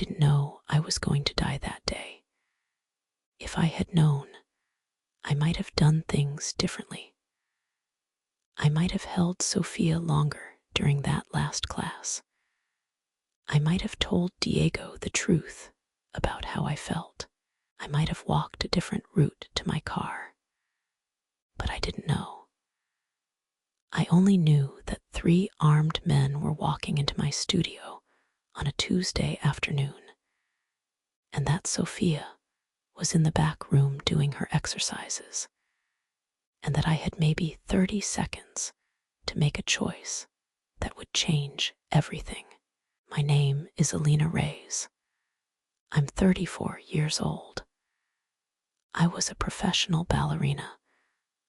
didn't know I was going to die that day. If I had known, I might have done things differently. I might have held Sophia longer during that last class. I might have told Diego the truth about how I felt. I might have walked a different route to my car. But I didn't know. I only knew that 3 armed men were walking into my studio on a Tuesday afternoon, and that Sophia was in the back room doing her exercises, and that I had maybe 30 seconds to make a choice that would change everything. My name is Alina Reyes. I'm 34 years old. I was a professional ballerina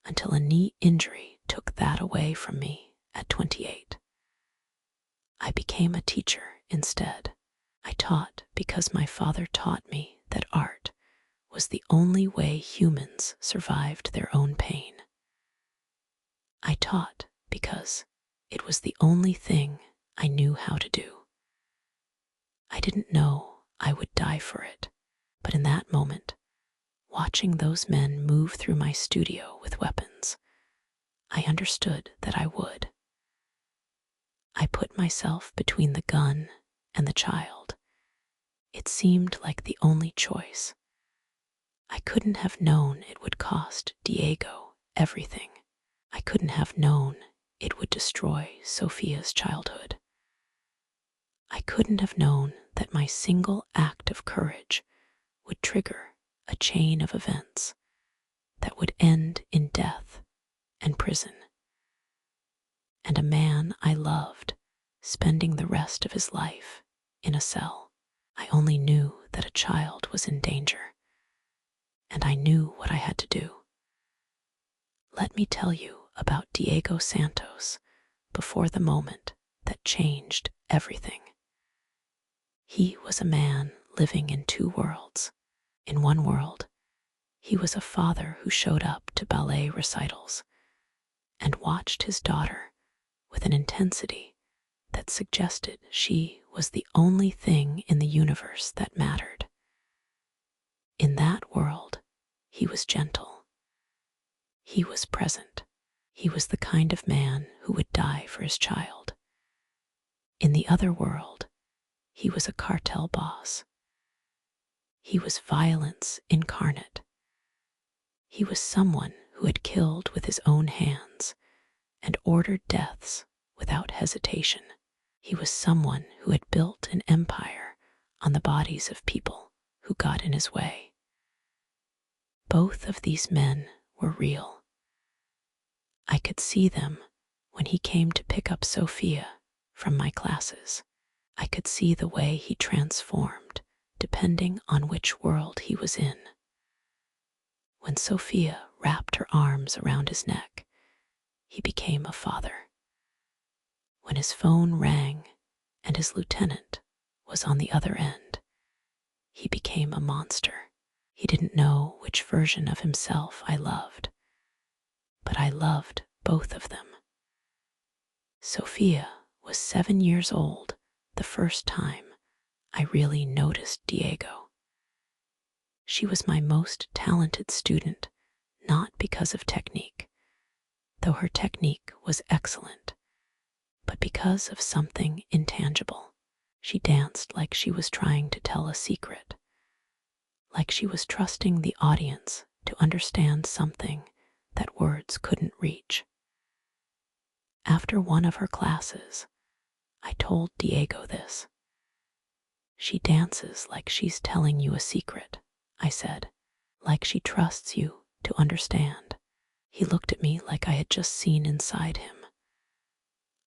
until a knee injury took that away from me at 28. I became a teacher instead. I taught because my father taught me that art was the only way humans survived their own pain. I taught because it was the only thing I knew how to do. I didn't know I would die for it, but in that moment, watching those men move through my studio with weapons, I understood that I would. I put myself between the gun and the child. It seemed like the only choice. I couldn't have known it would cost Diego everything. I couldn't have known it would destroy Sophia's childhood. I couldn't have known that my single act of courage would trigger a chain of events that would end in death and prison, and a man I loved spending the rest of his life in a cell. I only knew that a child was in danger, and I knew what I had to do. Let me tell you about Diego Santos before the moment that changed everything. He was a man living in 2 worlds. In one world, he was a father who showed up to ballet recitals and watched his daughter with an intensity that suggested she was the only thing in the universe that mattered. In that world, he was gentle. He was present. He was the kind of man who would die for his child. In the other world, he was a cartel boss. He was violence incarnate. He was someone who had killed with his own hands and ordered deaths without hesitation. He was someone who had built an empire on the bodies of people who got in his way. Both of these men were real. I could see them when he came to pick up Sophia from my classes. I could see the way he transformed depending on which world he was in. When Sophia wrapped her arms around his neck, he became a father. When his phone rang and his lieutenant was on the other end, he became a monster. He didn't know which version of himself I loved, but I loved both of them. Sophia was 7 years old the first time I really noticed Diego. She was my most talented student, not because of technique, though her technique was excellent, but because of something intangible. She danced like she was trying to tell a secret, like she was trusting the audience to understand something that words couldn't reach. After one of her classes, I told Diego this. "She dances like she's telling you a secret," I said, "like she trusts you to understand." He looked at me like I had just seen inside him.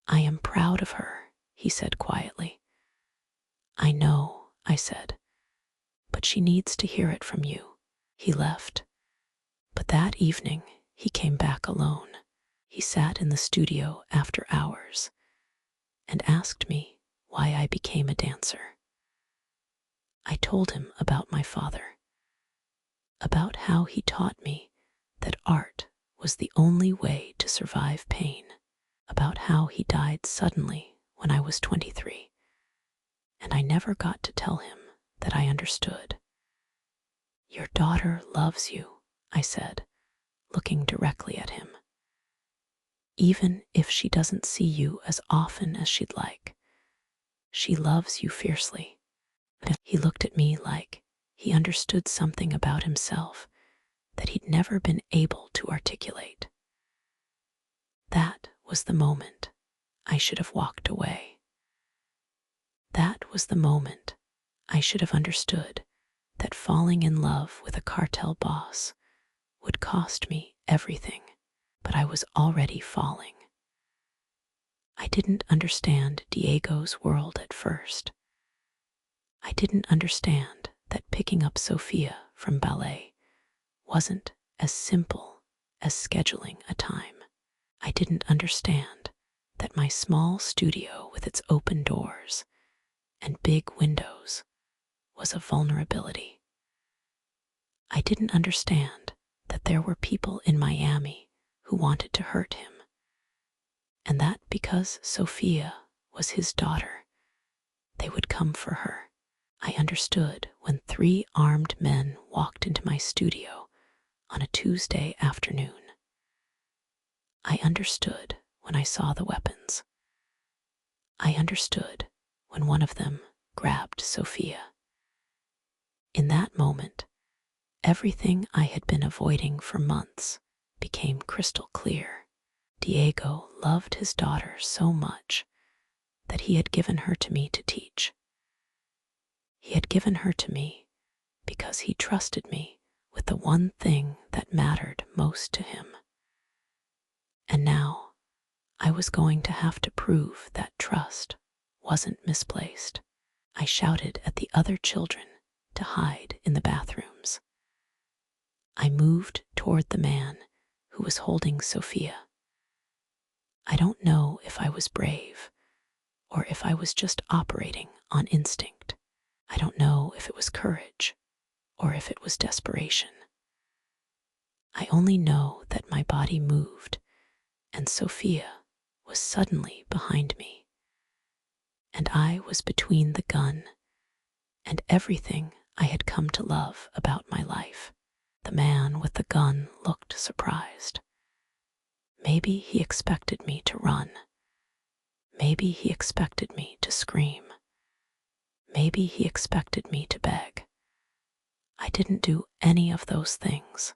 "I am proud of her," he said quietly. "I know," I said, "but she needs to hear it from you." He left, but that evening he came back alone. He sat in the studio after hours and asked me why I became a dancer. I told him about my father, about how he taught me that art was the only way to survive pain, about how he died suddenly when I was 23, and I never got to tell him that I understood. Your daughter loves you, I said, looking directly at him. Even if she doesn't see you as often as she'd like, she loves you fiercely. He looked at me like he understood something about himself that he'd never been able to articulate. That was the moment I should have walked away. That was the moment I should have understood that falling in love with a cartel boss would cost me everything, but I was already falling. I didn't understand Diego's world at first. I didn't understand that picking up Sophia from ballet wasn't as simple as scheduling a time. I didn't understand that my small studio with its open doors and big windows was a vulnerability. I didn't understand that there were people in Miami who wanted to hurt him, and that because Sophia was his daughter, they would come for her. I understood when 3 armed men walked into my studio on a Tuesday afternoon. I understood when I saw the weapons. I understood when one of them grabbed Sophia. In that moment, everything I had been avoiding for months became crystal clear. Diego loved his daughter so much that he had given her to me to teach. He had given her to me because he trusted me with the one thing that mattered most to him. And now I was going to have to prove that trust wasn't misplaced. I shouted at the other children to hide in the bathrooms. I moved toward the man who was holding Sophia. I don't know if I was brave or if I was just operating on instinct. I don't know if it was courage or if it was desperation. I only know that my body moved and Sophia was suddenly behind me, and I was between the gun and everything I had come to love about my life. The man with the gun looked surprised. Maybe he expected me to run. Maybe he expected me to scream. Maybe he expected me to beg. I didn't do any of those things.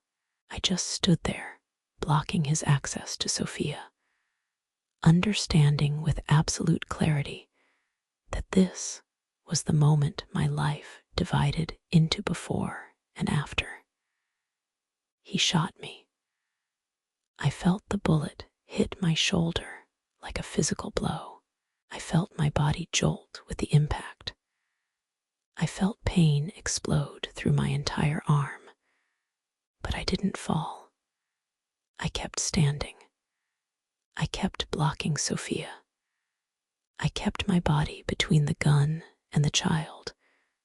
I just stood there, blocking his access to Sophia, understanding with absolute clarity that this was the moment my life divided into before and after. He shot me. I felt the bullet hit my shoulder like a physical blow. I felt my body jolt with the impact. I felt pain explode through my entire arm, but I didn't fall. I kept standing. I kept blocking Sophia. I kept my body between the gun and the child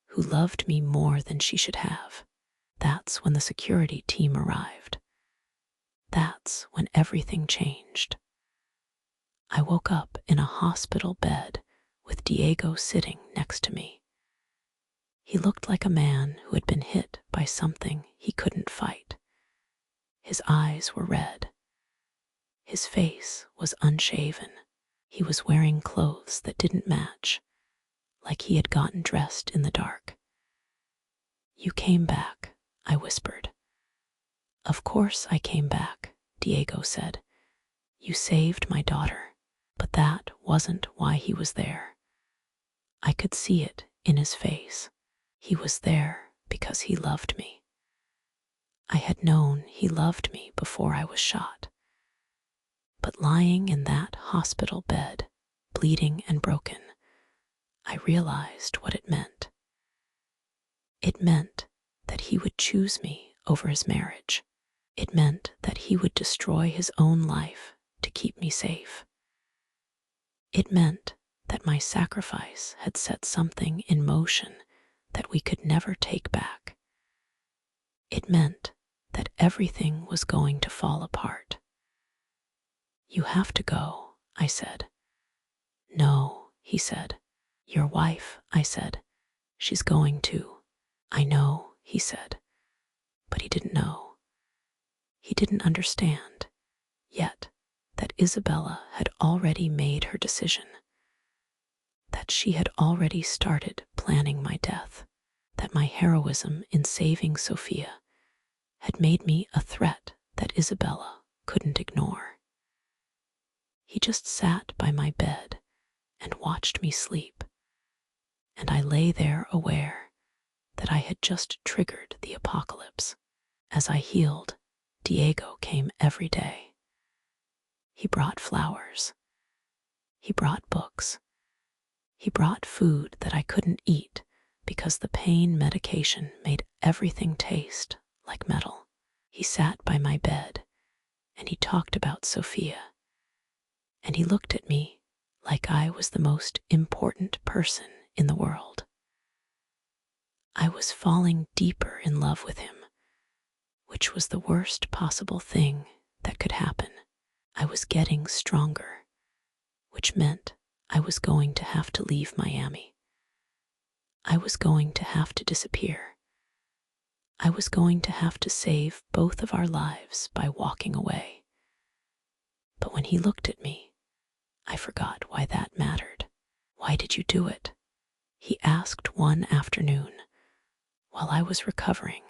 who loved me more than she should have. That's when the security team arrived. That's when everything changed. I woke up in a hospital bed with Diego sitting next to me. He looked like a man who had been hit by something he couldn't fight. His eyes were red. His face was unshaven. He was wearing clothes that didn't match, like he had gotten dressed in the dark. "You came back," I whispered. "Of course I came back," Diego said. "You saved my daughter." But that wasn't why he was there. I could see it in his face. He was there because he loved me. I had known he loved me before I was shot. But lying in that hospital bed, bleeding and broken, I realized what it meant. It meant that he would choose me over his marriage. It meant that he would destroy his own life to keep me safe. It meant that my sacrifice had set something in motion that we could never take back. It meant that everything was going to fall apart. "You have to go," I said. "No," he said. "Your wife," I said. She's going to. I know, he said, but he didn't know. He didn't understand, yet, that Isabella had already made her decision, that she had already started planning my death, that my heroism in saving Sophia had made me a threat that Isabella couldn't ignore. He just sat by my bed and watched me sleep, and I lay there aware that I had just triggered the apocalypse. As I healed, Diego came every day. He brought flowers. He brought books. He brought food that I couldn't eat because the pain medication made everything taste like metal. He sat by my bed and he talked about Sophia, and he looked at me like I was the most important person in the world. I was falling deeper in love with him, which was the worst possible thing that could happen. I was getting stronger, which meant I was going to have to leave Miami. I was going to have to disappear. I was going to have to save both of our lives by walking away. But when he looked at me, I forgot why that mattered. Why did you do it? He asked one afternoon while I was recovering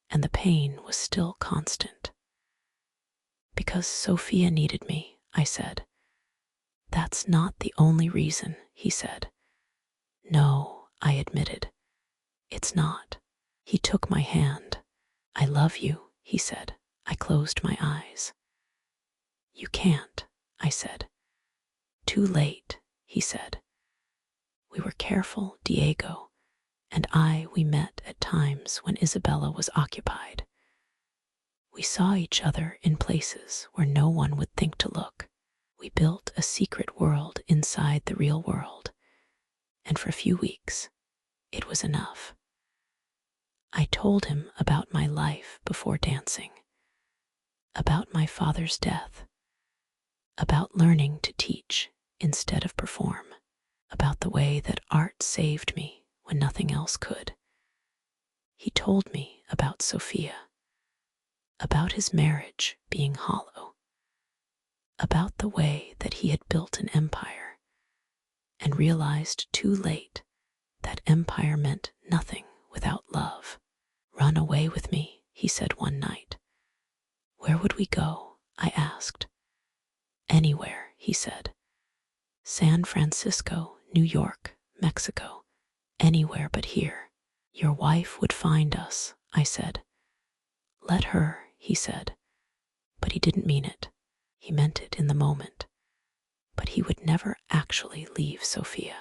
and the pain was still constant. Because Sophia needed me, I said. That's not the only reason, he said. No, I admitted. It's not. He took my hand. I love you, he said. I closed my eyes. You can't, I said. Too late, he said. We were careful, Diego and we met at times when Isabella was occupied. We saw each other in places where no one would think to look. We built a secret world inside the real world, and for a few weeks, it was enough. I told him about my life before dancing, about my father's death, about learning to teach instead of perform, about the way that art saved me when nothing else could. He told me about Sophia, about his marriage being hollow, about the way that he had built an empire and realized too late that empire meant nothing without love. Run away with me, he said one night. Where would we go? I asked. Anywhere, he said. San Francisco, New York, Mexico, anywhere but here. Your wife would find us, I said. Let her, he said. But he didn't mean it. He meant it in the moment. But he would never actually leave Sophia.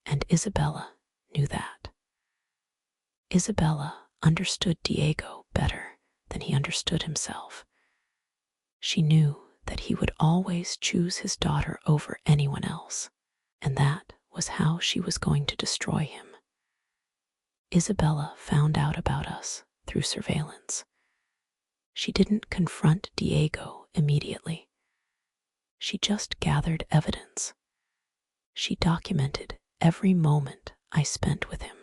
And Isabella knew that. Isabella understood Diego better than he understood himself. She knew that he would always choose his daughter over anyone else, and that was how she was going to destroy him. Isabella found out about us through surveillance. She didn't confront Diego immediately. She just gathered evidence. She documented every moment I spent with him.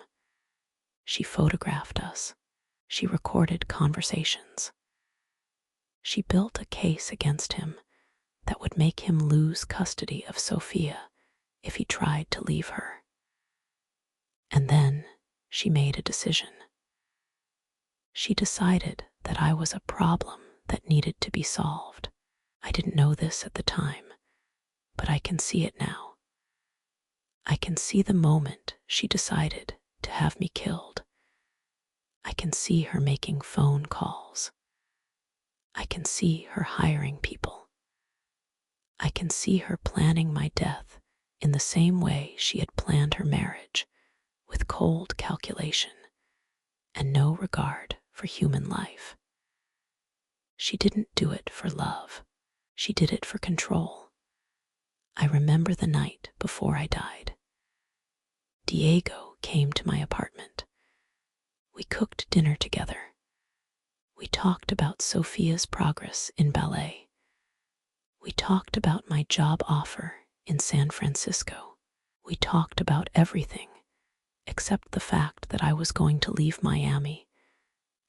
She photographed us. She recorded conversations. She built a case against him that would make him lose custody of Sophia if he tried to leave her. And then she made a decision. She decided that I was a problem that needed to be solved. I didn't know this at the time, but I can see it now. I can see the moment she decided to have me killed. I can see her making phone calls. I can see her hiring people. I can see her planning my death in the same way she had planned her marriage, with cold calculation and no regard for human life. She didn't do it for love. She did it for control. I remember the night before I died. Diego came to my apartment. We cooked dinner together. We talked about Sophia's progress in ballet. We talked about my job offer in San Francisco. We talked about everything except the fact that I was going to leave Miami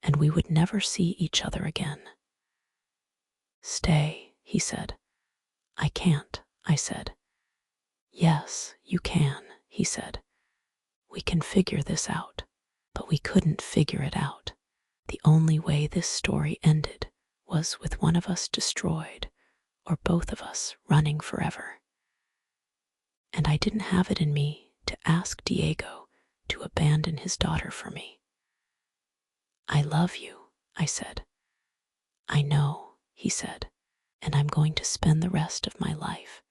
and we would never see each other again. "Stay," he said. "I can't," I said. "Yes, you can," he said. "We can figure this out." But we couldn't figure it out. The only way this story ended was with one of us destroyed or both of us running forever. And I didn't have it in me to ask Diego to abandon his daughter for me. "I love you," I said. "I know," he said, "and I'm going to spend the rest of my life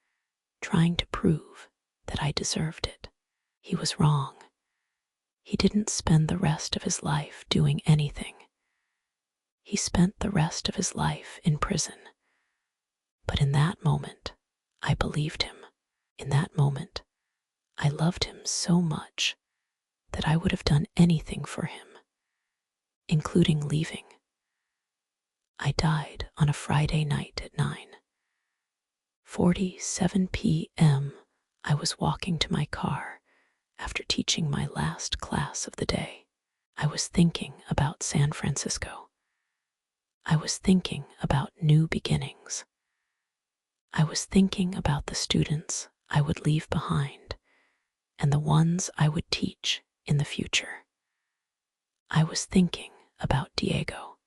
trying to prove that I deserved it." He was wrong. He didn't spend the rest of his life doing anything. He spent the rest of his life in prison. But in that moment, I believed him. In that moment, I loved him so much that I would have done anything for him, including leaving. I died on a Friday night at 9:47 p.m. I was walking to my car after teaching my last class of the day. I was thinking about San Francisco. I was thinking about new beginnings. I was thinking about the students I would leave behind and the ones I would teach in the future. I was thinking about Diego.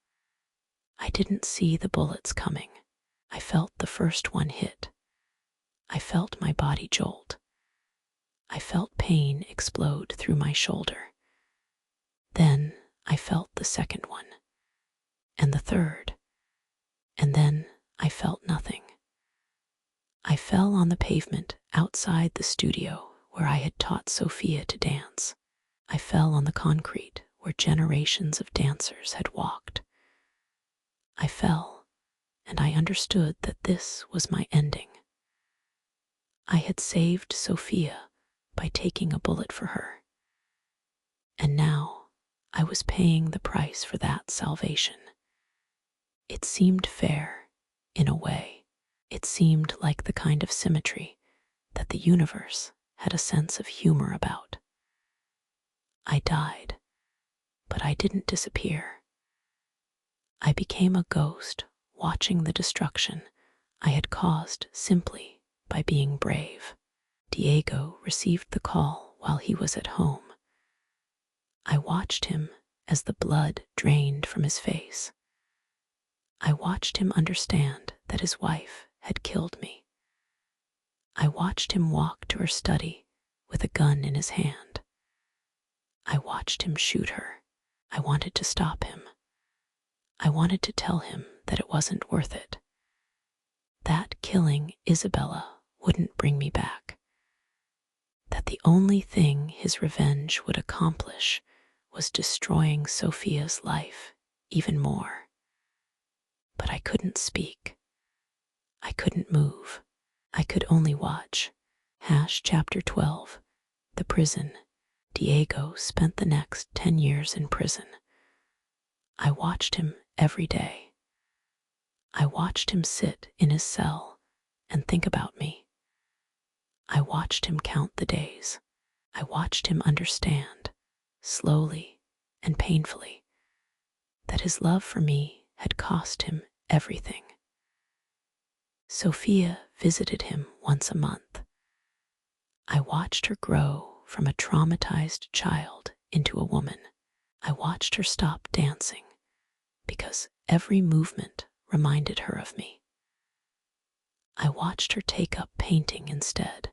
I didn't see the bullets coming. I felt the first one hit. I felt my body jolt. I felt pain explode through my shoulder. Then I felt the second one, and the third, and then I felt nothing. I fell on the pavement outside the studio where I had taught Sophia to dance. I fell on the concrete where generations of dancers had walked. I fell, and I understood that this was my ending. I had saved Sophia by taking a bullet for her, and now I was paying the price for that salvation. It seemed fair, in a way. It seemed like the kind of symmetry that the universe had a sense of humor about. I died, but I didn't disappear. I became a ghost watching the destruction I had caused simply by being brave. Diego received the call while he was at home. I watched him as the blood drained from his face. I watched him understand that his wife had killed me. I watched him walk to her study with a gun in his hand. I watched him shoot her. I wanted to stop him. I wanted to tell him that it wasn't worth it. That killing Isabella wouldn't bring me back. That the only thing his revenge would accomplish was destroying Sophia's life even more. But I couldn't speak. I couldn't move. I could only watch. Chapter 12. The Prison. Diego spent the next 10 years in prison. I watched him every day. I watched him sit in his cell and think about me. I watched him count the days. I watched him understand, slowly and painfully, that his love for me had cost him everything. Sophia visited him once a month. I watched her grow from a traumatized child into a woman. I watched her stop dancing because every movement reminded her of me. I watched her take up painting instead,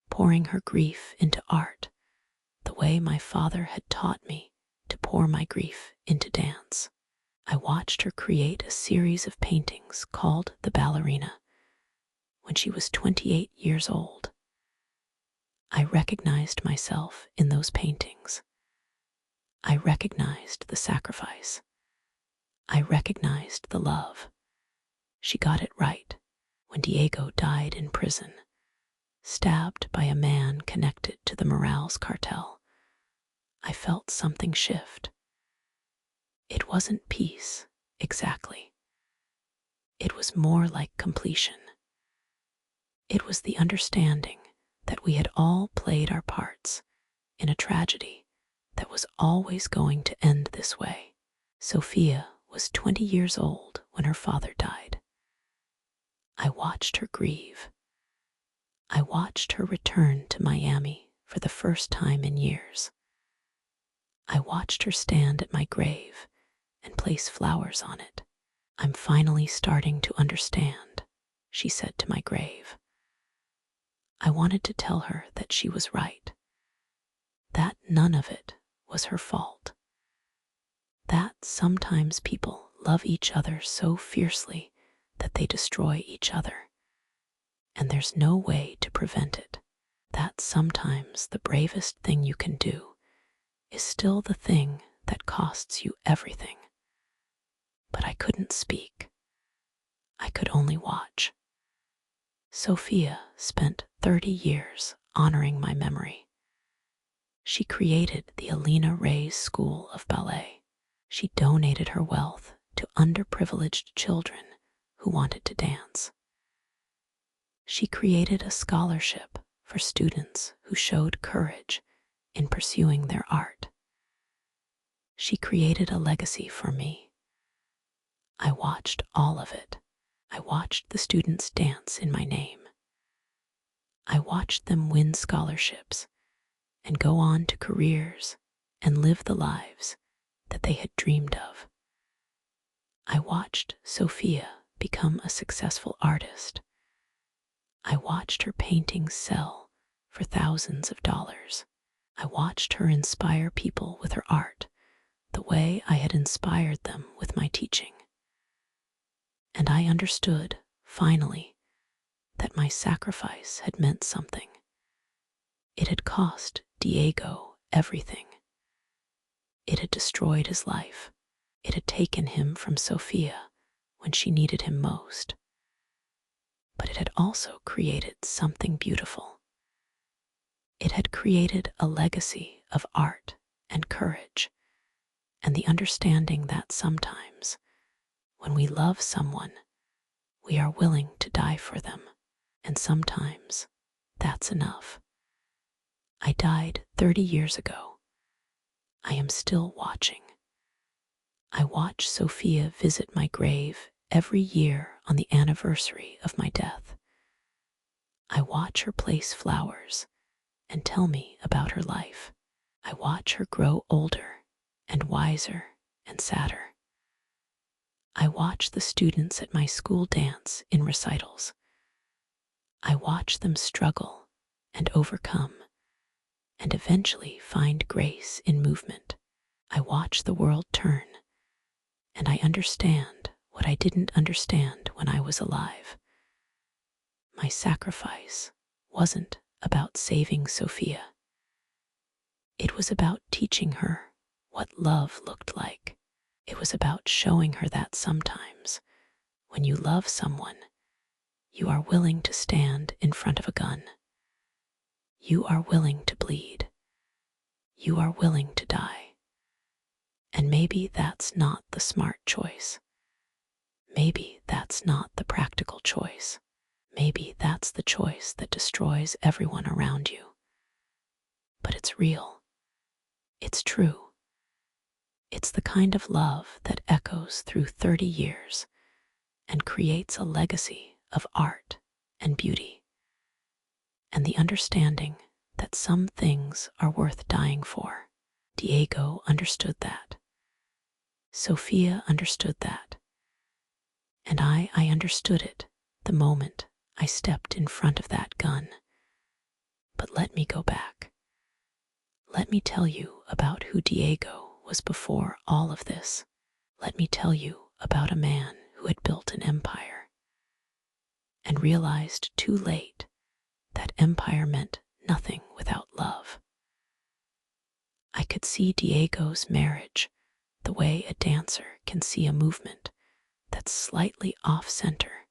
pouring her grief into art the way my father had taught me to pour my grief into dance. I watched her create a series of paintings called the Ballerina when she was 28 years old. I recognized myself in those paintings. I recognized the sacrifice. I recognized the love. She got it right when Diego died in prison, stabbed by a man connected to the Morales cartel. I felt something shift. It wasn't peace, exactly. It was more like completion. It was the understanding that we had all played our parts in a tragedy that was always going to end this way. Sophia was 20 years old when her father died. I watched her grieve. I watched her return to Miami for the first time in years. I watched her stand at my grave and place flowers on it. "I'm finally starting to understand," she said to my grave. I wanted to tell her that she was right, that none of it was her fault, that sometimes people love each other so fiercely that they destroy each other, and there's no way to prevent it, that sometimes the bravest thing you can do is still the thing that costs you everything. But I couldn't speak. I could only watch. Sophia spent 30 years honoring my memory. She created the Alina Reyes School of Ballet. She donated her wealth to underprivileged children who wanted to dance. She created a scholarship for students who showed courage in pursuing their art. She created a legacy for me. I watched all of it. I watched the students dance in my name. I watched them win scholarships and go on to careers and live the lives that they had dreamed of. I watched Sophia become a successful artist. I watched her paintings sell for thousands of dollars. I watched her inspire people with her art the way I had inspired them with my teaching. And I understood, finally, that my sacrifice had meant something. It had cost Diego everything. It had destroyed his life. It had taken him from Sophia when she needed him most. But it had also created something beautiful. It had created a legacy of art and courage, and the understanding that sometimes, when we love someone, we are willing to die for them, and sometimes that's enough. I died 30 years ago. I am still watching. I watch Sophia visit my grave every year on the anniversary of my death. I watch her place flowers and tell me about her life. I watch her grow older and wiser and sadder. I watch the students at my school dance in recitals. I watch them struggle and overcome and eventually find grace in movement. I watch the world turn, and I understand what I didn't understand when I was alive. My sacrifice wasn't about saving Sophia. It was about teaching her what love looked like. It was about showing her that sometimes, when you love someone, you are willing to stand in front of a gun. You are willing to bleed. You are willing to die. And maybe that's not the smart choice. Maybe that's not the practical choice. Maybe that's the choice that destroys everyone around you. But it's real. It's true. It's the kind of love that echoes through 30 years and creates a legacy of art and beauty, and the understanding that some things are worth dying for. Diego understood that. Sophia understood that. And I understood it the moment I stepped in front of that gun. But let me go back. Let me tell you about who Diego was before all of this. Let me tell you about a man who had built an empire and realized too late that empire meant nothing without love. I could see Diego's marriage the way a dancer can see a movement that's slightly off-center.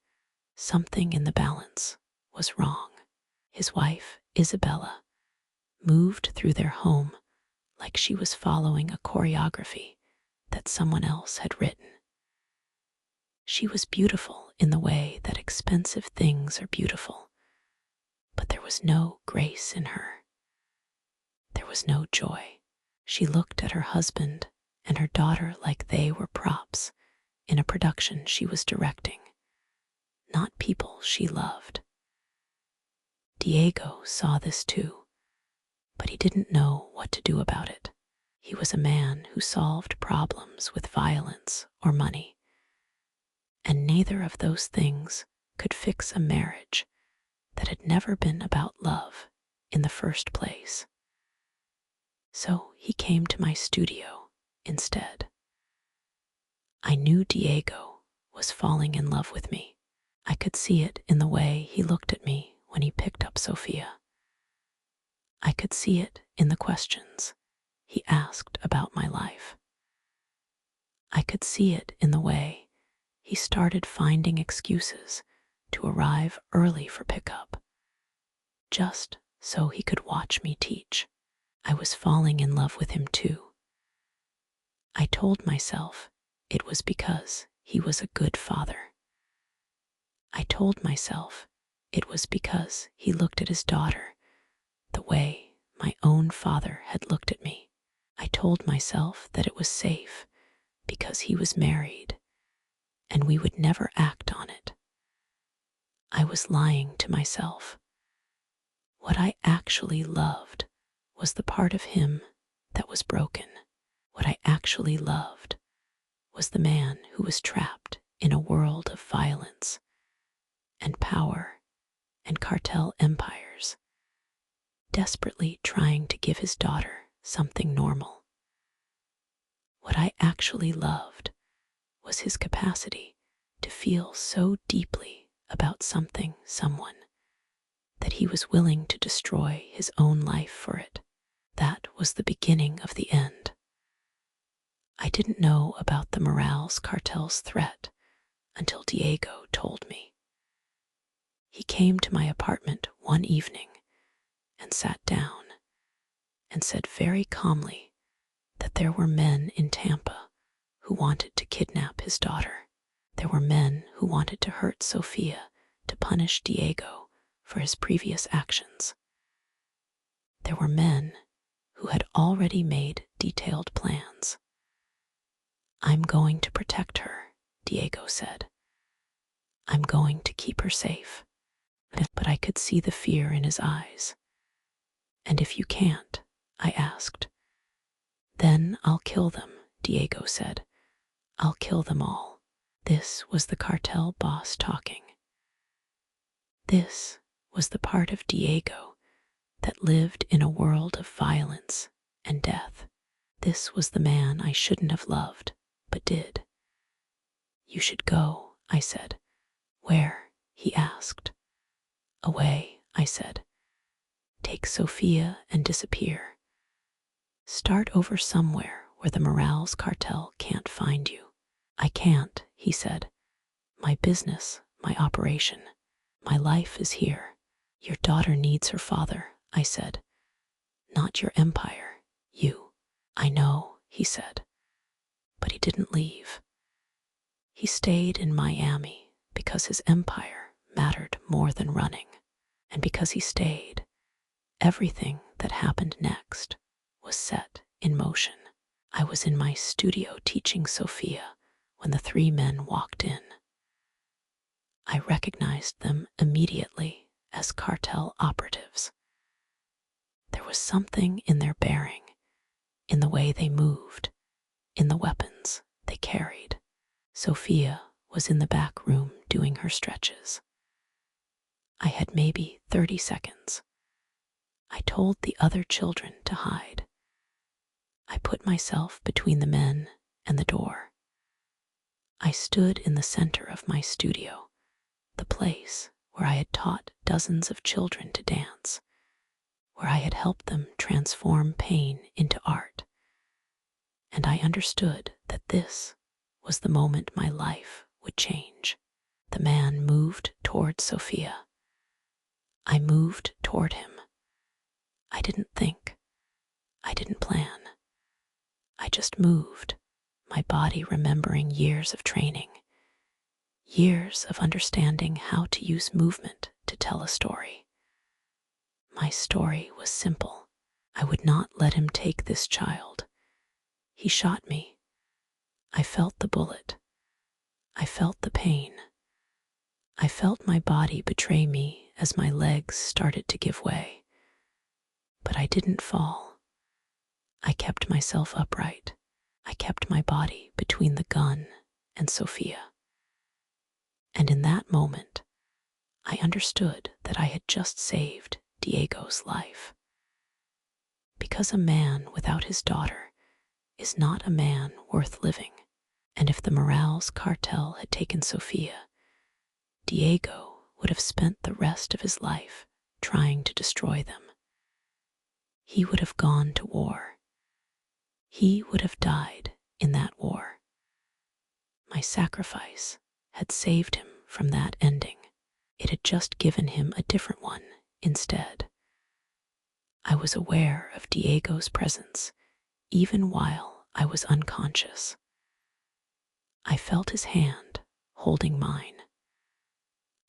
Something in the balance was wrong. His wife, Isabella, moved through their home like she was following a choreography that someone else had written. She was beautiful in the way that expensive things are beautiful, but there was no grace in her. There was no joy. She looked at her husband and her daughter like they were props in a production she was directing, not people she loved. Diego saw this too, but he didn't know what to do about it. He was a man who solved problems with violence or money, and neither of those things could fix a marriage that had never been about love in the first place. So he came to my studio instead. I knew Diego was falling in love with me. I could see it in the way he looked at me when he picked up Sophia. I could see it in the questions he asked about my life. I could see it in the way he started finding excuses to arrive early for pickup, just so he could watch me teach. I was falling in love with him too. I told myself it was because he was a good father. I told myself it was because he looked at his daughter the way my own father had looked at me. I told myself that it was safe because he was married and we would never act on it. I was lying to myself. What I actually loved was the part of him that was broken. What I actually loved was the man who was trapped in a world of violence and power and cartel empires, desperately trying to give his daughter something normal. What I actually loved was his capacity to feel so deeply about someone, that he was willing to destroy his own life for it. That was the beginning of the end. I didn't know about the Morales cartel's threat until Diego told me. He came to my apartment one evening and sat down and said very calmly that there were men in Tampa who wanted to kidnap his daughter. There were men who wanted to hurt Sophia to punish Diego for his previous actions. There were men who had already made detailed plans. I'm going to protect her, Diego said. I'm going to keep her safe. But I could see the fear in his eyes. And if you can't, I asked. Then I'll kill them, Diego said. I'll kill them all. This was the cartel boss talking. This was the part of Diego that lived in a world of violence and death. This was the man I shouldn't have loved, but did. You should go, I said. Where? He asked. Away, I said. Take Sophia and disappear. Start over somewhere where the Morales cartel can't find you. I can't, he said. My business, my operation, my life is here. Your daughter needs her father, I said. Not your empire, you. I know, he said. But he didn't leave. He stayed in Miami because his empire mattered more than running. And because he stayed, everything that happened next was set in motion. I was in my studio teaching Sophia when the three men walked in. I recognized them immediately as cartel operatives. There was something in their bearing, in the way they moved, in the weapons they carried. Sophia was in the back room doing her stretches. I had maybe 30 seconds. I told the other children to hide. I put myself between the men and the door. I stood in the center of my studio, the place where I had taught dozens of children to dance, where I had helped them transform pain into art. And I understood that this was the moment my life would change. The man moved toward Sophia. I moved toward him. I didn't think. I didn't plan. I just moved, my body remembering years of training, years of understanding how to use movement to tell a story. My story was simple. I would not let him take this child. He shot me. I felt the bullet. I felt the pain. I felt my body betray me as my legs started to give way. But I didn't fall. I kept myself upright. I kept my body between the gun and Sophia. And in that moment, I understood that I had just saved Diego's life. Because a man without his daughter is not a man worth living. And if the Morales cartel had taken Sophia, Diego would have spent the rest of his life trying to destroy them. He would have gone to war. He would have died in that war. My sacrifice had saved him from that ending. It had just given him a different one instead. I was aware of Diego's presence even while I was unconscious. I felt his hand holding mine.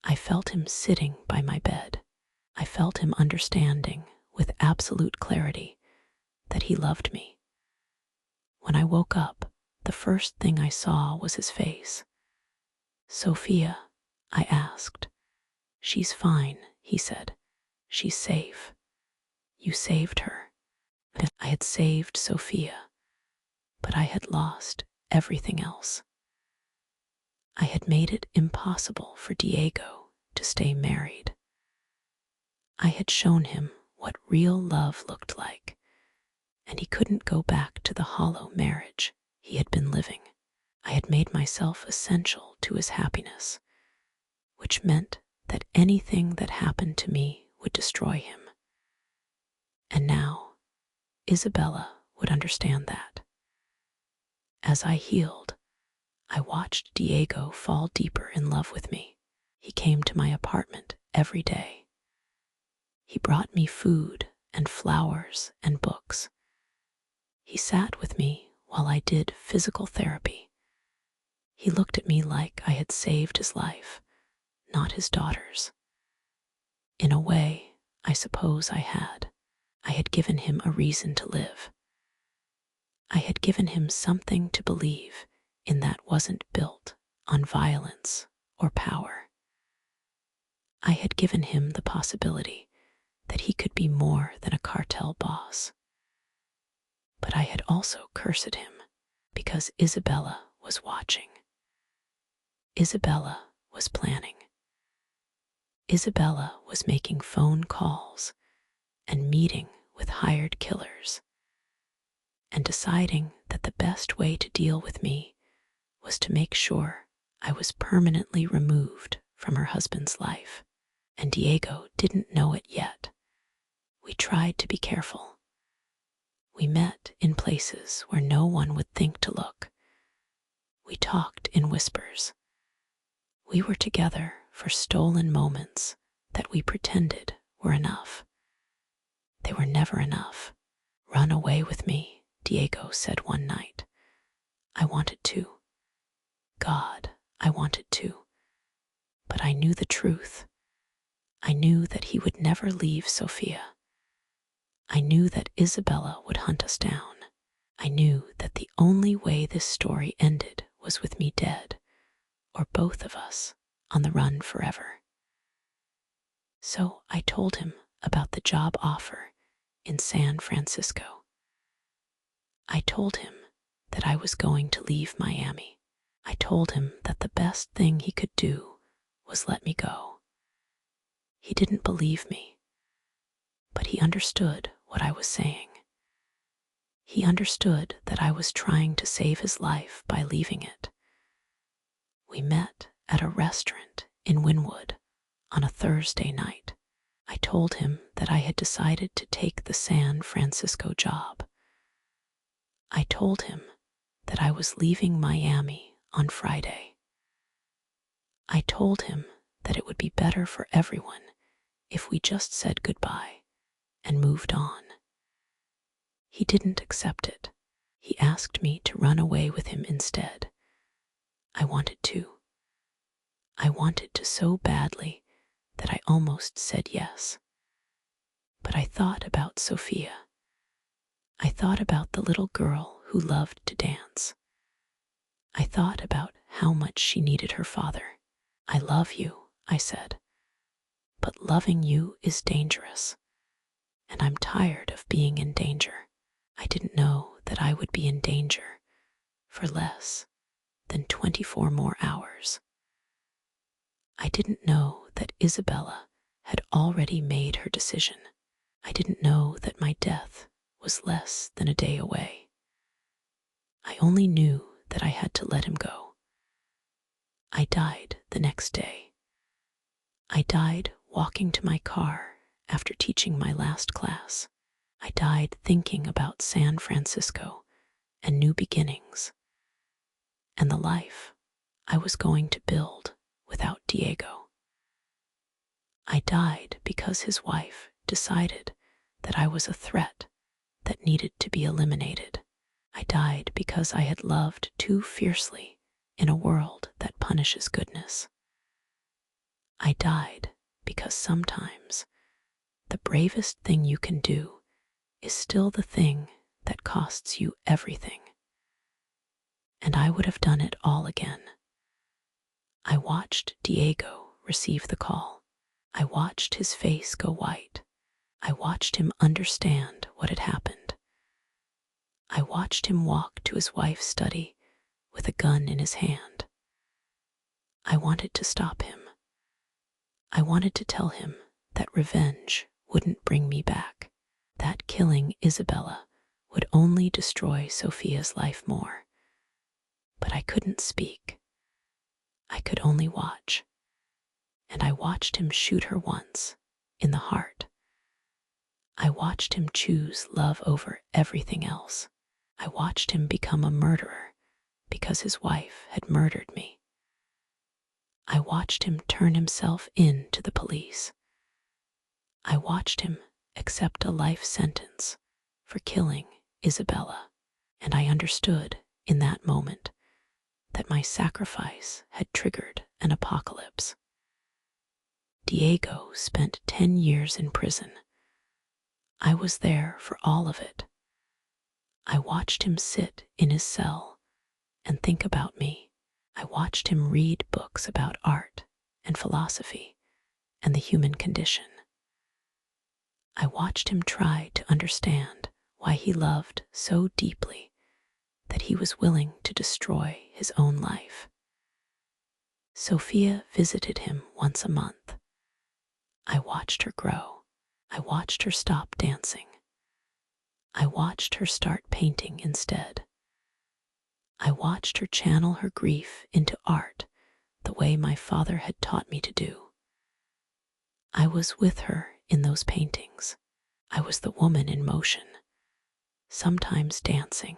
I felt him sitting by my bed. I felt him understanding with absolute clarity that he loved me. When I woke up, the first thing I saw was his face. "Sophia?" I asked. "She's fine," he said. "She's safe. You saved her." I had saved Sophia, but I had lost everything else. I had made it impossible for Diego to stay married. I had shown him what real love looked like, and he couldn't go back to the hollow marriage he had been living. I had made myself essential to his happiness, which meant that anything that happened to me would destroy him. And now, Isabella would understand that. As I healed, I watched Diego fall deeper in love with me. He came to my apartment every day. He brought me food and flowers and books. He sat with me while I did physical therapy. He looked at me like I had saved his life, not his daughter's. In a way, I suppose I had. I had given him a reason to live. I had given him something to believe in that wasn't built on violence or power. I had given him the possibility that he could be more than a cartel boss. But I had also cursed him because Isabella was watching. Isabella was planning. Isabella was making phone calls and meeting with hired killers and deciding that the best way to deal with me was to make sure I was permanently removed from her husband's life. And Diego didn't know it yet. We tried to be careful. We met in places where no one would think to look. We talked in whispers. We were together for stolen moments that we pretended were enough. They were never enough. "Run away with me," Diego said one night. I wanted to. God, I wanted to. But I knew the truth. I knew that he would never leave Sophia. I knew that Isabella would hunt us down. I knew that the only way this story ended was with me dead, or both of us on the run forever. So I told him about the job offer in San Francisco. I told him that I was going to leave Miami. I told him that the best thing he could do was let me go. He didn't believe me, but he understood what I was saying. He understood that I was trying to save his life by leaving it. We met at a restaurant in Wynwood on a Thursday night. I told him that I had decided to take the San Francisco job. I told him that I was leaving Miami on Friday. I told him that it would be better for everyone if we just said goodbye and moved on. He didn't accept it. He asked me to run away with him instead. I wanted to. I wanted to so badly that I almost said yes. But I thought about Sophia. I thought about the little girl who loved to dance. I thought about how much she needed her father. I love you, I said, but loving you is dangerous, and I'm tired of being in danger. I didn't know that I would be in danger for less than 24 more hours. I didn't know that Isabella had already made her decision. I didn't know that my death was less than a day away. I only knew that I had to let him go. I died the next day. I died walking to my car after teaching my last class. I died thinking about San Francisco and new beginnings and the life I was going to build without Diego. I died because his wife decided that I was a threat that needed to be eliminated. I died because I had loved too fiercely in a world that punishes goodness. I died because sometimes the bravest thing you can do is still the thing that costs you everything. And I would have done it all again. I watched Diego receive the call. I watched his face go white. I watched him understand what had happened. I watched him walk to his wife's study with a gun in his hand. I wanted to stop him. I wanted to tell him that revenge wouldn't bring me back, that killing Isabella would only destroy Sophia's life more. But I couldn't speak. I could only watch. And I watched him shoot her once, in the heart. I watched him choose love over everything else. I watched him become a murderer because his wife had murdered me. I watched him turn himself in to the police. I watched him accept a life sentence for killing Isabella, and I understood in that moment that my sacrifice had triggered an apocalypse. Diego spent 10 years in prison. I was there for all of it. I watched him sit in his cell and think about me. I watched him read books about art and philosophy and the human condition. I watched him try to understand why he loved so deeply that he was willing to destroy his own life. Sophia visited him once a month. I watched her grow. I watched her stop dancing. I watched her start painting instead. I watched her channel her grief into art the way my father had taught me to do. I was with her in those paintings. I was the woman in motion, sometimes dancing,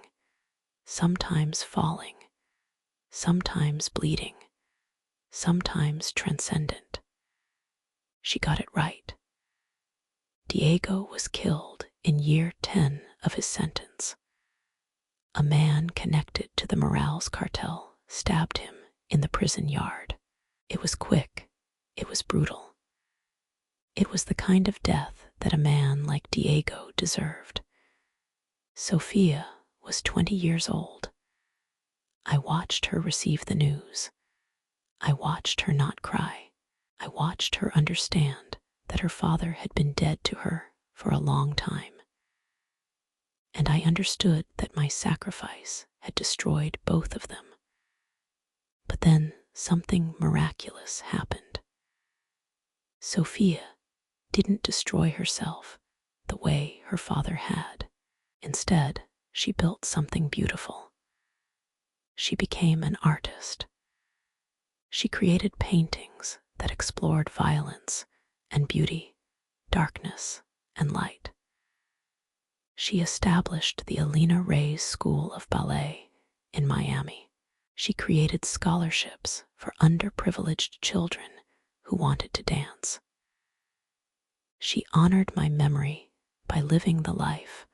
sometimes falling, sometimes bleeding, sometimes transcendent. She got it right. Diego was killed in year 10 of his sentence. A man connected to the Morales cartel stabbed him in the prison yard. It was quick. It was brutal. It was the kind of death that a man like Diego deserved. Sophia was 20 years old. I watched her receive the news. I watched her not cry. I watched her understand that her father had been dead to her for a long time. And I understood that my sacrifice had destroyed both of them. But then something miraculous happened. Sophia didn't destroy herself the way her father had. Instead, she built something beautiful. She became an artist. She created paintings that explored violence and beauty, darkness and light. She established the Alina Reyes School of Ballet in Miami. She created scholarships for underprivileged children who wanted to dance. She honored my memory by living the life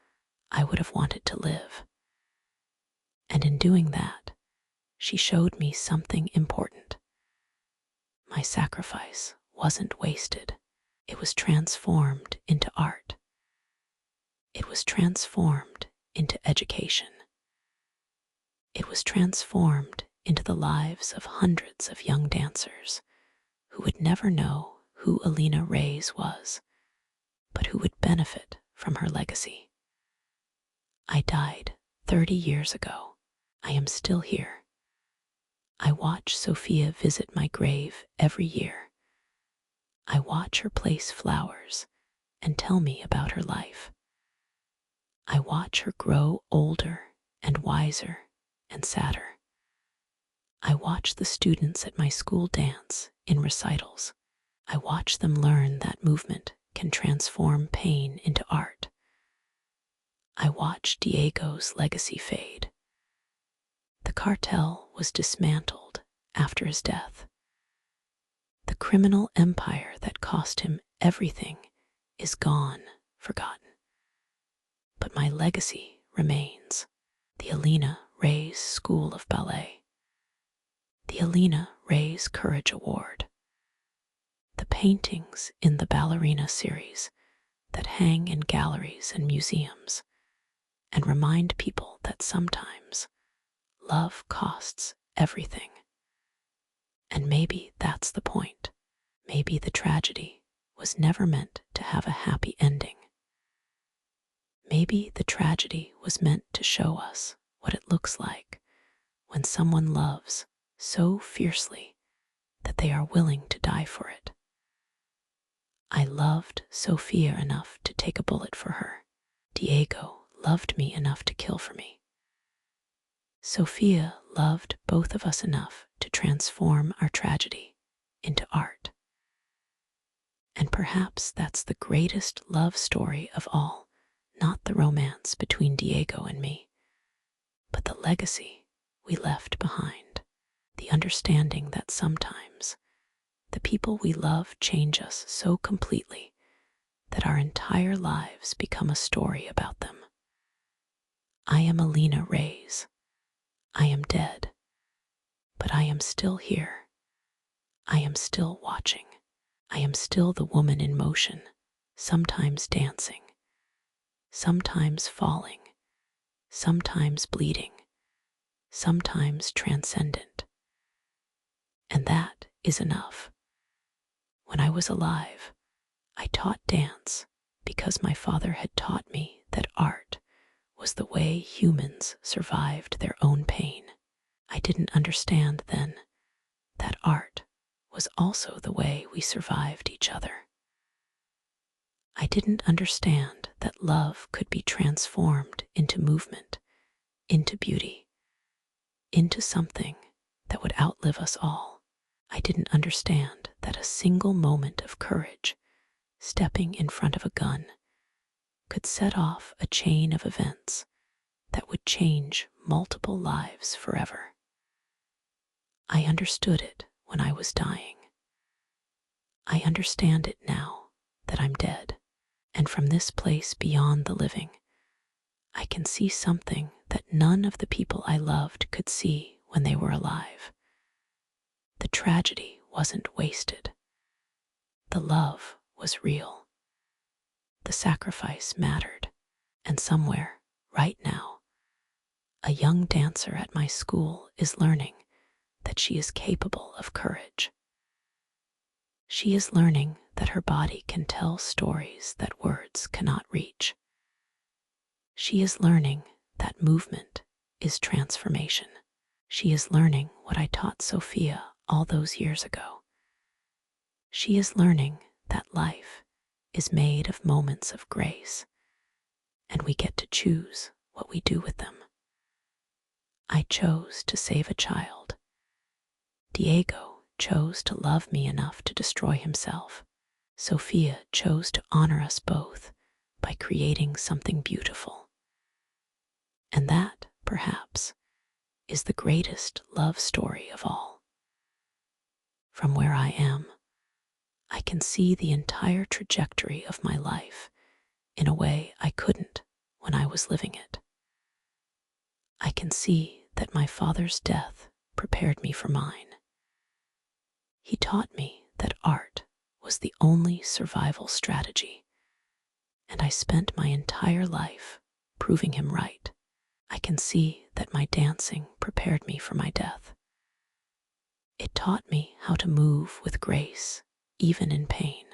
I would have wanted to live. And in doing that, she showed me something important. My sacrifice wasn't wasted. It was transformed into art. It was transformed into education. It was transformed into the lives of hundreds of young dancers who would never know who Alina Reyes was, but who would benefit from her legacy. I died 30 years ago. I am still here. I watch Sophia visit my grave every year. I watch her place flowers and tell me about her life. I watch her grow older and wiser and sadder. I watch the students at my school dance in recitals. I watch them learn that movement can transform pain into art. I watch Diego's legacy fade. The cartel was dismantled after his death. The criminal empire that cost him everything is gone, forgotten. But my legacy remains. The Alina Reyes School of Ballet. The Alina Reyes Courage Award. The paintings in the Ballerina series that hang in galleries and museums and remind people that sometimes love costs everything. And maybe that's the point. Maybe the tragedy was never meant to have a happy ending. Maybe the tragedy was meant to show us what it looks like when someone loves so fiercely that they are willing to die for it. I loved Sophia enough to take a bullet for her. Diego loved me enough to kill for me. Sophia loved both of us enough to transform our tragedy into art. And perhaps that's the greatest love story of all, not the romance between Diego and me, but the legacy we left behind, the understanding that sometimes the people we love change us so completely that our entire lives become a story about them. I am Alina Reyes. I am dead, but I am still here. I am still watching. I am still the woman in motion, sometimes dancing, sometimes falling, sometimes bleeding, sometimes transcendent. And that is enough. When I was alive, I taught dance because my father had taught me that art was the way humans survived their own pain. I didn't understand then that art was also the way we survived each other. I didn't understand that love could be transformed into movement, into beauty, into something that would outlive us all. I didn't understand that a single moment of courage, stepping in front of a gun, could set off a chain of events that would change multiple lives forever. I understood it when I was dying. I understand it now that I'm dead, and from this place beyond the living, I can see something that none of the people I loved could see when they were alive. The tragedy wasn't wasted. The love was real. The sacrifice mattered, and somewhere, right now, a young dancer at my school is learning that she is capable of courage. She is learning that her body can tell stories that words cannot reach. She is learning that movement is transformation. She is learning what I taught Sophia all those years ago. She is learning that life is made of moments of grace, and we get to choose what we do with them. I chose to save a child. Diego chose to love me enough to destroy himself. Sophia chose to honor us both by creating something beautiful. And that, perhaps, is the greatest love story of all. From where I am, I can see the entire trajectory of my life in a way I couldn't when I was living it. I can see that my father's death prepared me for mine. He taught me that art was the only survival strategy, and I spent my entire life proving him right. I can see that my dancing prepared me for my death. It taught me how to move with grace, even in pain.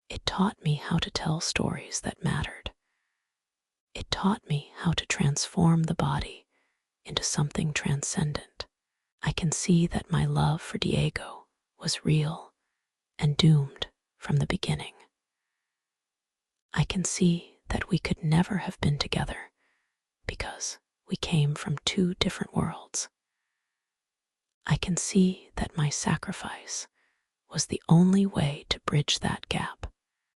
It taught me how to tell stories that mattered. It taught me how to transform the body into something transcendent. I can see that my love for Diego was real and doomed from the beginning. I can see that we could never have been together because we came from two different worlds. I can see that my sacrifice was the only way to bridge that gap.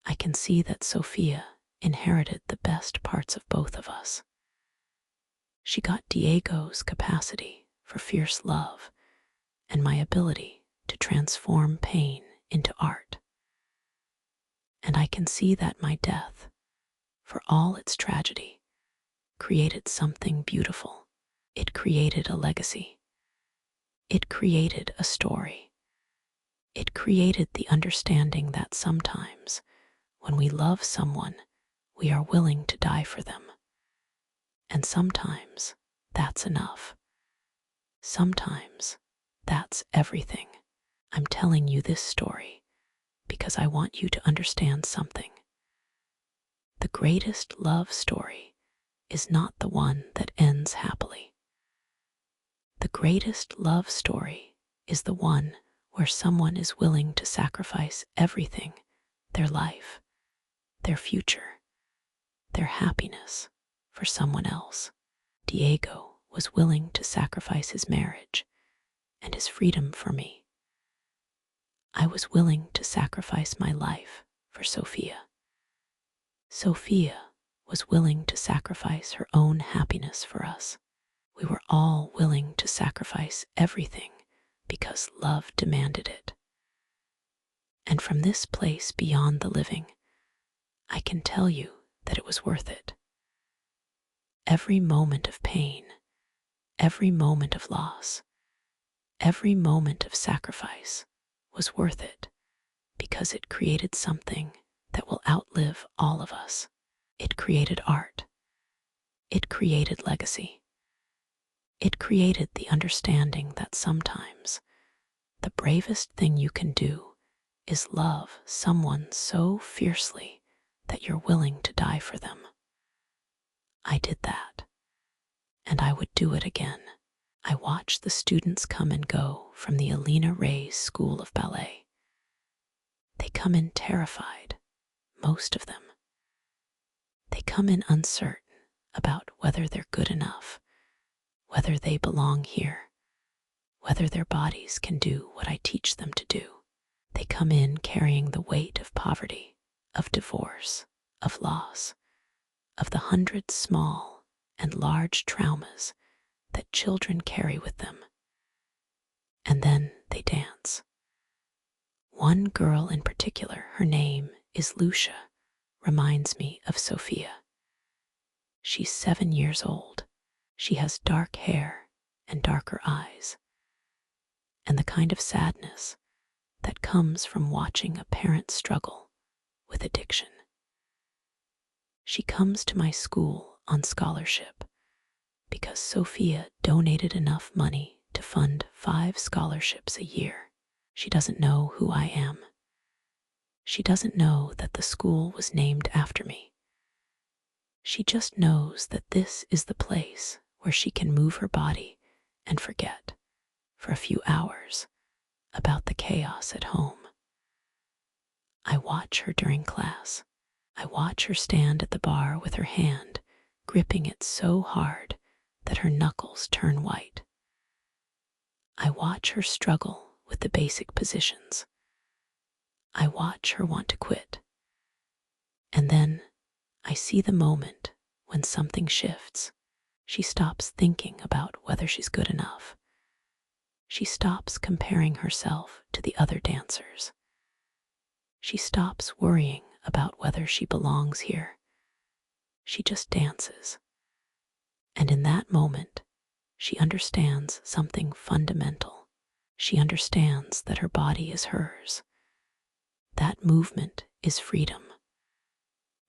I can see that Sophia inherited the best parts of both of us. She got Diego's capacity for fierce love and my ability to transform pain into art. And I can see that my death, for all its tragedy, created something beautiful. It created a legacy. It created a story. It created the understanding that sometimes, when we love someone, we are willing to die for them. And sometimes that's enough. Sometimes that's everything. I'm telling you this story because I want you to understand something. The greatest love story is not the one that ends happily. The greatest love story is the one where someone is willing to sacrifice everything, their life, their future, their happiness, for someone else. Diego was willing to sacrifice his marriage and his freedom for me. I was willing to sacrifice my life for Sophia. Sophia was willing to sacrifice her own happiness for us. We were all willing to sacrifice everything because love demanded it. And from this place beyond the living, I can tell you that it was worth it. Every moment of pain, every moment of loss, every moment of sacrifice was worth it because it created something that will outlive all of us. It created art. It created legacy. It created the understanding that sometimes the bravest thing you can do is love someone so fiercely that you're willing to die for them. I did that, and I would do it again. I watched the students come and go from the Alina Reyes School of Ballet. They come in terrified, most of them. They come in uncertain about whether they're good enough, whether they belong here, whether their bodies can do what I teach them to do. They come in carrying the weight of poverty, of divorce, of loss, of the 100 small and large traumas that children carry with them. And then they dance. One girl in particular, her name is Lucia, reminds me of Sophia. She's 7 years old. She has dark hair and darker eyes, and the kind of sadness that comes from watching a parent struggle with addiction. She comes to my school on scholarship because Sophia donated enough money to fund 5 scholarships a year. She doesn't know who I am. She doesn't know that the school was named after me. She just knows that this is the place where she can move her body and forget, for a few hours, about the chaos at home. I watch her during class. I watch her stand at the bar with her hand, gripping it so hard that her knuckles turn white. I watch her struggle with the basic positions. I watch her want to quit. And then I see the moment when something shifts. She stops thinking about whether she's good enough. She stops comparing herself to the other dancers. She stops worrying about whether she belongs here. She just dances. And in that moment, she understands something fundamental. She understands that her body is hers. That movement is freedom.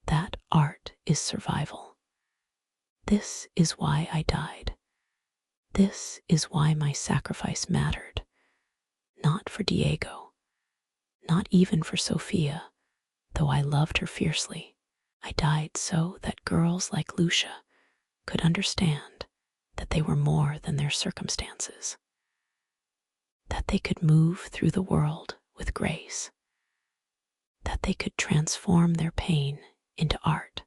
That art is survival. This is why I died. This is why my sacrifice mattered. Not for Diego, not even for Sophia, though I loved her fiercely. I died so that girls like Lucia could understand that they were more than their circumstances, that they could move through the world with grace, that they could transform their pain into art.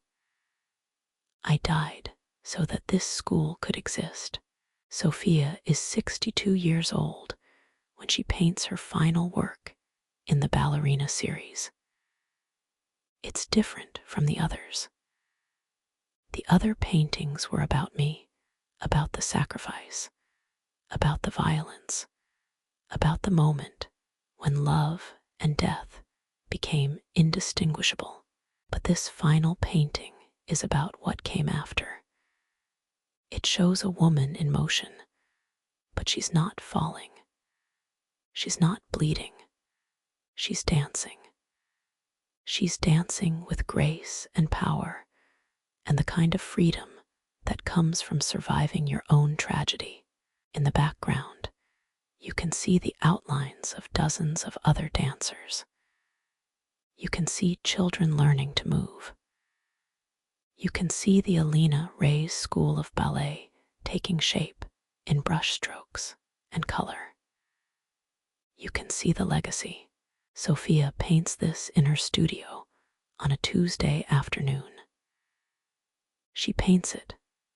I died so that this school could exist. Sophia is 62 years old when she paints her final work in the Ballerina series. It's different from the others. The other paintings were about me, about the sacrifice, about the violence, about the moment when love and death became indistinguishable. But this final painting is about what came after. It shows a woman in motion, but she's not falling. She's not bleeding. She's dancing. She's dancing with grace and power and the kind of freedom that comes from surviving your own tragedy. In the background, you can see the outlines of dozens of other dancers. You can see children learning to move. You can see the Alina Reyes School of Ballet taking shape in brush strokes and color. You can see the legacy. Sophia paints this in her studio on a Tuesday afternoon. She paints it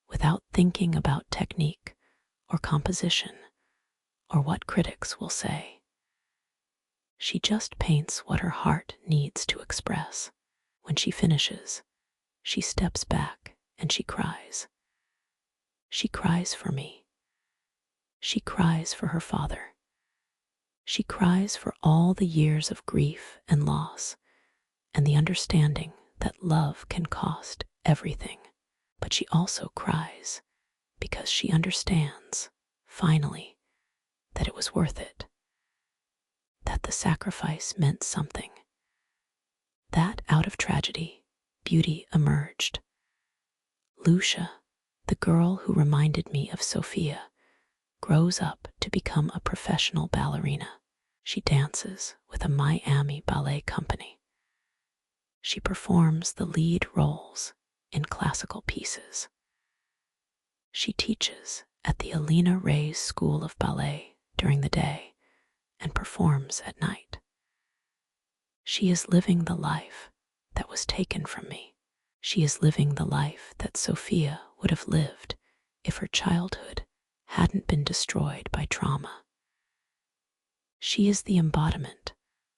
without thinking about technique or composition or what critics will say. She just paints what her heart needs to express. When she finishes, she steps back and she cries. She cries for me. She cries for her father. She cries for all the years of grief and loss and the understanding that love can cost everything. But she also cries because she understands, finally, that it was worth it, that the sacrifice meant something, that out of tragedy, beauty emerged. Lucia, the girl who reminded me of Sophia, grows up to become a professional ballerina. She dances with a Miami ballet company. She performs the lead roles in classical pieces. She teaches at the Alina Reyes School of Ballet during the day and performs at night. She is living the life that was taken from me. She is living the life that Sophia would have lived if her childhood hadn't been destroyed by trauma. She is the embodiment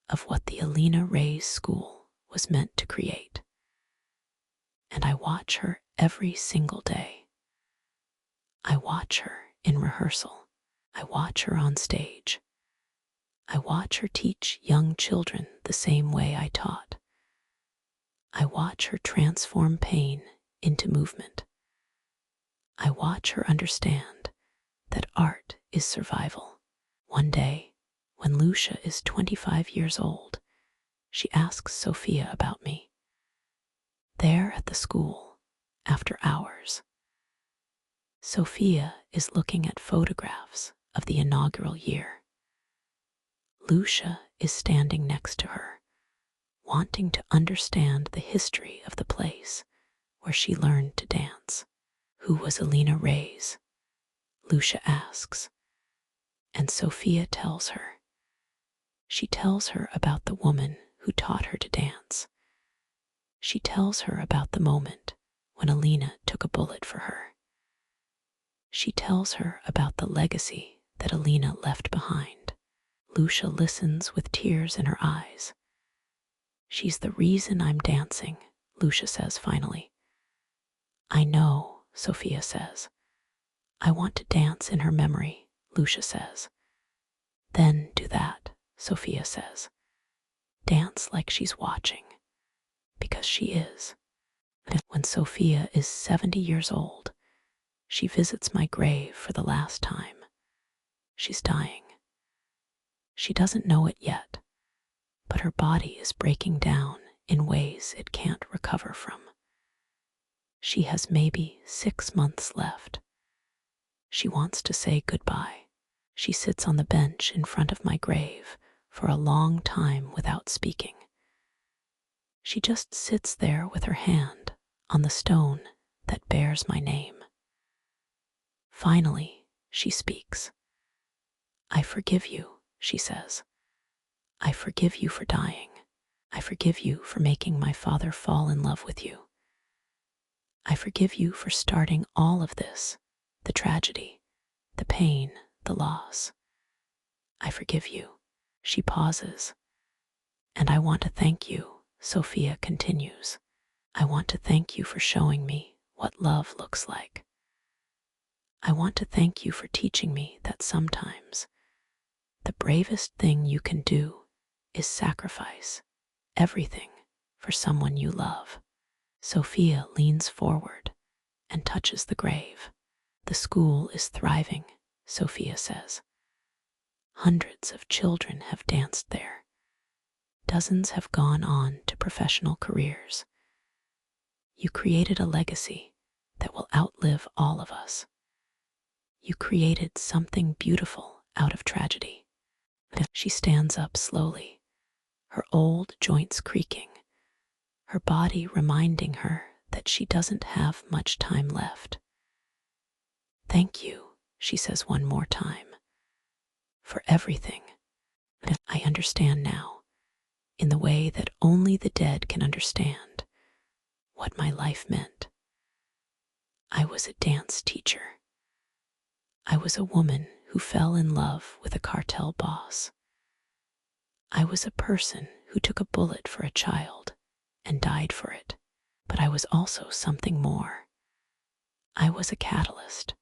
of what the Alina Reyes School was meant to create. And I watch her every single day. I watch her in rehearsal. I watch her on stage. I watch her teach young children the same way I taught. I watch her transform pain into movement. I watch her understand that art is survival. One day, when Lucia is 25 years old, she asks Sophia about me. There at the school, after hours, Sophia is looking at photographs of the inaugural year. Lucia is standing next to her, wanting to understand the history of the place where she learned to dance. Who was Alina Reyes? Lucia asks, and Sophia tells her. She tells her about the woman who taught her to dance. She tells her about the moment when Alina took a bullet for her. She tells her about the legacy that Alina left behind. Lucia listens with tears in her eyes. She's the reason I'm dancing, Lucia says finally. I know, Sophia says. I want to dance in her memory, Lucia says. Then do that, Sophia says. Dance like she's watching, because she is. When Sophia is 70 years old, she visits my grave for the last time. She's dying. She doesn't know it yet, but her body is breaking down in ways it can't recover from. She has maybe 6 months left. She wants to say goodbye. She sits on the bench in front of my grave for a long time without speaking. She just sits there with her hand on the stone that bears my name. Finally, she speaks. "I forgive you," she says. "I forgive you for dying. I forgive you for making my father fall in love with you. I forgive you for starting all of this, the tragedy, the pain, the loss. I forgive you." She pauses. "And I want to thank you," Sophia continues. "I want to thank you for showing me what love looks like. I want to thank you for teaching me that sometimes the bravest thing you can do is sacrifice everything for someone you love." Sophia leans forward and touches the grave. "The school is thriving," Sophia says. "Hundreds of children have danced there. Dozens have gone on to professional careers. You created a legacy that will outlive all of us. You created something beautiful out of tragedy." She stands up slowly, her old joints creaking, her body reminding her that she doesn't have much time left. "Thank you," she says one more time, "for everything. I understand now, in the way that only the dead can understand, what my life meant. I was a dance teacher. I was a woman who fell in love with a cartel boss. I was a person who took a bullet for a child and died for it. But I was also something more. I was a catalyst.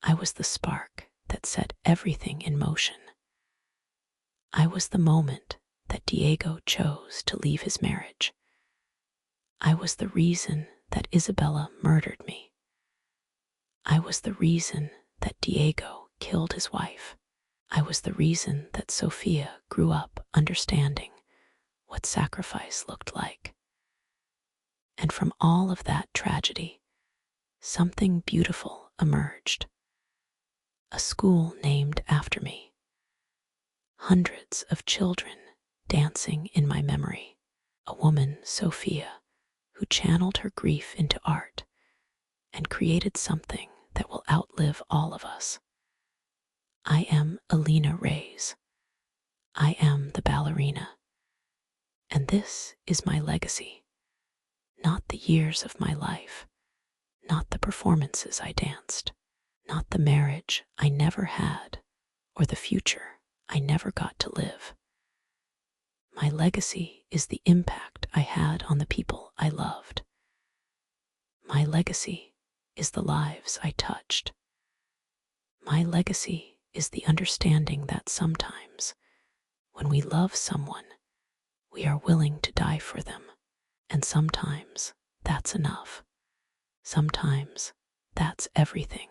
I was the spark that set everything in motion. I was the moment that Diego chose to leave his marriage. I was the reason that Isabella murdered me. I was the reason that Diego killed his wife. I was the reason that Sophia grew up understanding what sacrifice looked like. And from all of that tragedy, something beautiful emerged. A school named after me. Hundreds of children dancing in my memory. A woman, Sophia, who channeled her grief into art and created something that will outlive all of us. I am Alina Reyes. I am the ballerina. And this is my legacy. Not the years of my life, not the performances I danced, not the marriage I never had, or the future I never got to live. My legacy is the impact I had on the people I loved. My legacy is the lives I touched. My legacy is the understanding that sometimes, when we love someone, we are willing to die for them. And sometimes that's enough. Sometimes that's everything.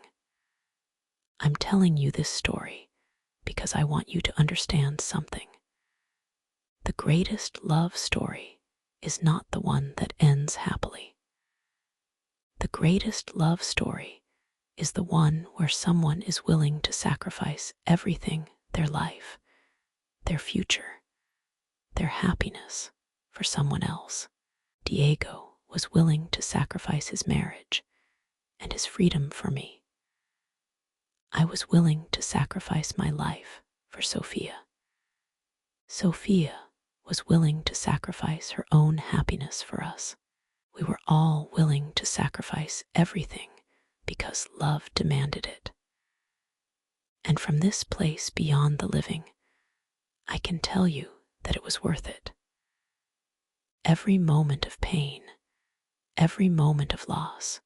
I'm telling you this story because I want you to understand something. The greatest love story is not the one that ends happily. The greatest love story is the one where someone is willing to sacrifice everything, their life, their future, their happiness, for someone else. Diego was willing to sacrifice his marriage and his freedom for me. I was willing to sacrifice my life for Sophia. Sophia was willing to sacrifice her own happiness for us. We were all willing to sacrifice everything because love demanded it. And from this place beyond the living, I can tell you that it was worth it. Every moment of pain, every moment of loss,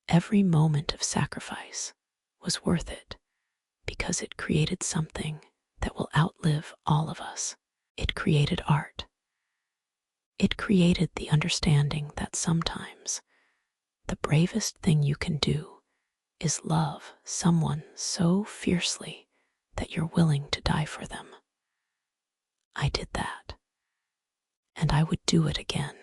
every moment of sacrifice was worth it because it created something that will outlive all of us. It created art. It created the understanding that sometimes the bravest thing you can do is love someone so fiercely that you're willing to die for them. I did that, and I would do it again.